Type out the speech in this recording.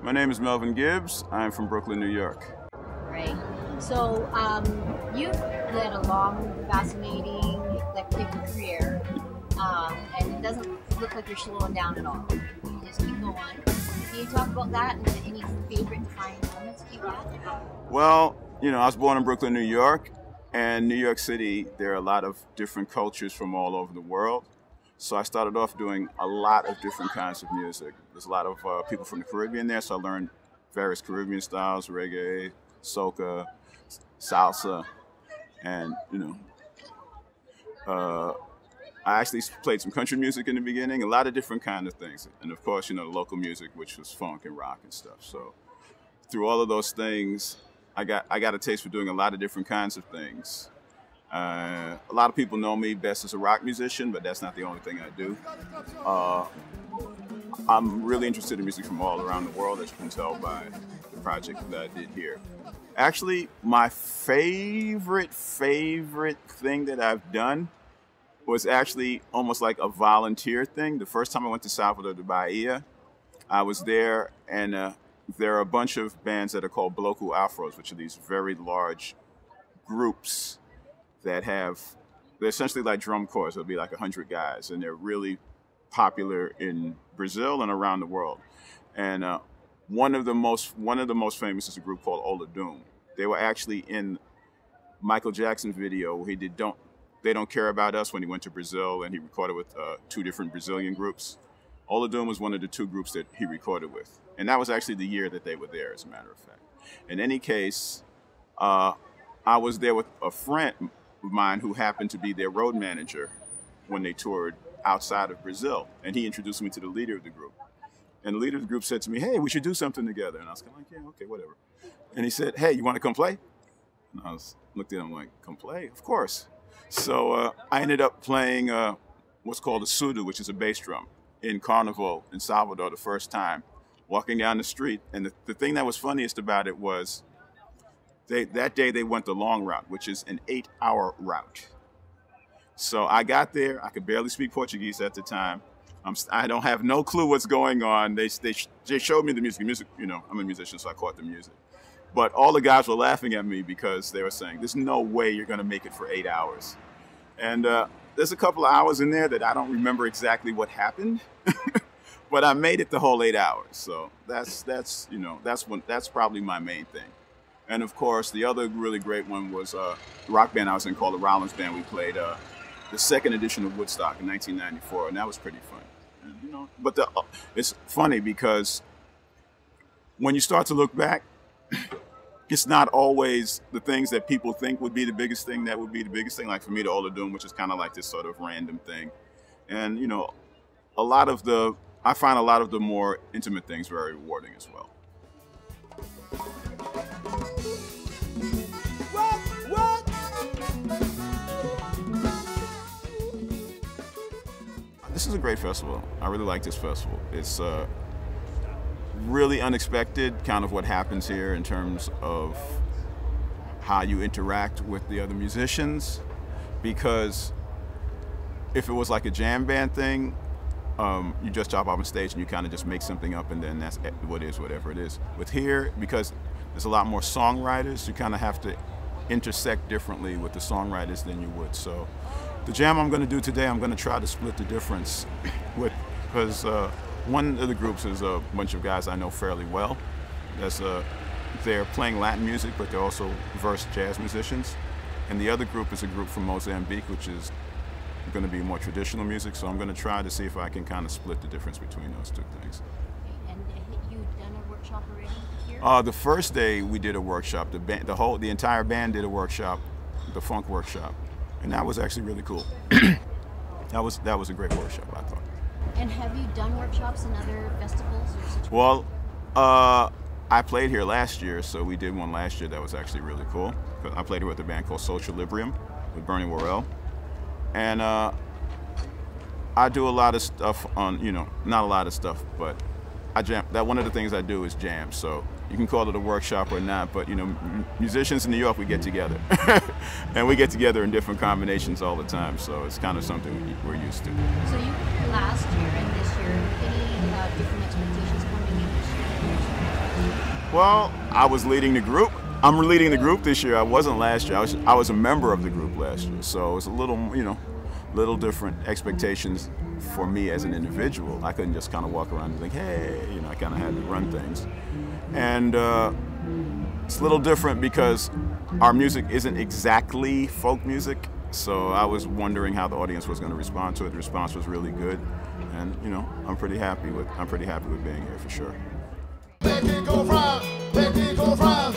My name is Melvin Gibbs. I'm from Brooklyn, New York. Right. So you've led a long, fascinating, eclectic career, and it doesn't look like you're slowing down at all. You just keep going. Can you talk about that and any favorite defining moments that you've had? Well, you know, I was born in Brooklyn, New York, and New York City, there are a lot of different cultures from all over the world. So I started off doing a lot of different kinds of music. There's a lot of people from the Caribbean there, so I learned various Caribbean styles, reggae, soca, salsa, and, you know, I actually played some country music in the beginning, a lot of different kind of things. And of course, you know, local music, which was funk and rock and stuff. So through all of those things, I got a taste for doing a lot of different kinds of things. A lot of people know me best as a rock musician, but that's not the only thing I do. I'm really interested in music from all around the world, as you can tell by the project that I did here. Actually, my favorite thing that I've done was actually almost like a volunteer thing. The first time I went to Salvador de Bahia, I was there, and there are a bunch of bands that are called Bloco Afros, which are these very large groups that they're essentially like drum corps. It'll be like 100 guys, and they're really popular in Brazil and around the world. And one of the most famous is a group called Olodum. They were actually in Michael Jackson's video where he did They Don't Care About Us when he went to Brazil, and he recorded with 2 different Brazilian groups. Olodum was one of the 2 groups that he recorded with, and that was actually the year that they were there, as a matter of fact. In any case, I was there with a friend of mine who happened to be their road manager when they toured outside of Brazil. And he introduced me to the leader of the group. And the leader of the group said to me, "Hey, we should do something together." And I was kind of like, "Yeah, okay, whatever." And he said, "Hey, you want to come play?" And I looked at him like, "Come play? Of course." So I ended up playing what's called a sudu, which is a bass drum, in Carnival in Salvador the first time, walking down the street. And the thing that was funniest about it was that day they went the long route, which is an 8-hour route. So I got there. I could barely speak Portuguese at the time. I don't have no clue what's going on. They showed me the music. You know, I'm a musician, so I caught the music. But all the guys were laughing at me because they were saying, "There's no way you're going to make it for 8 hours." And there's a couple of hours in there that I don't remember exactly what happened, but I made it the whole 8 hours. So that's probably my main thing. And of course, the other really great one was a rock band I was in called the Rollins Band. We played the 2nd edition of Woodstock in 1994, and that was pretty fun. And, you know, but it's funny because when you start to look back, it's not always the things that people think would be the biggest thing that would be the biggest thing. Like for me, the Olodum, which is kind of like this sort of random thing. And, you know, I find a lot of the more intimate things very rewarding as well. This is a great festival. I really like this festival. It's really unexpected, kind of what happens here in terms of how you interact with the other musicians. Because if it was like a jam band thing, you just jump off on stage and you kind of just make something up, and then that's what is, whatever it is. With here, because there's a lot more songwriters, you kind of have to intersect differently with the songwriters than you would. So the jam I'm going to do today, I'm going to try to split the difference with, because one of the groups is a bunch of guys I know fairly well. They're playing Latin music, but they're also verse jazz musicians. And the other group is a group from Mozambique, which is going to be more traditional music. So I'm going to try to see if I can kind of split the difference between those 2 things. And you've done a workshop already here? The first day we did a workshop. The entire band did a workshop, the funk workshop, and that was actually really cool. That was a great workshop, I thought. And have you done workshops in other festivals or situations? Well, I played here last year, so we did one last year that was actually really cool. I played here with a band called Social Librium with Bernie Worrell. And I do a lot of stuff on, you know, not a lot of stuff, but I jam. One of the things I do is jam. So you can call it a workshop or not, but you know, musicians in New York, we get together. And we get together in different combinations all the time, so it's kind of something we're used to. So you were here last year and this year. Any different expectations coming in this year? Well, I was leading the group. I'm leading the group this year. I wasn't last year. I was a member of the group last year, so it's a little, little different expectations for me as an individual. I couldn't just kind of walk around and think, hey, I kind of had to run things. And it's a little different because our music isn't exactly folk music, so I was wondering how the audience was going to respond to it. The response was really good, and I'm pretty happy with being here for sure. Make it go round, make it go round.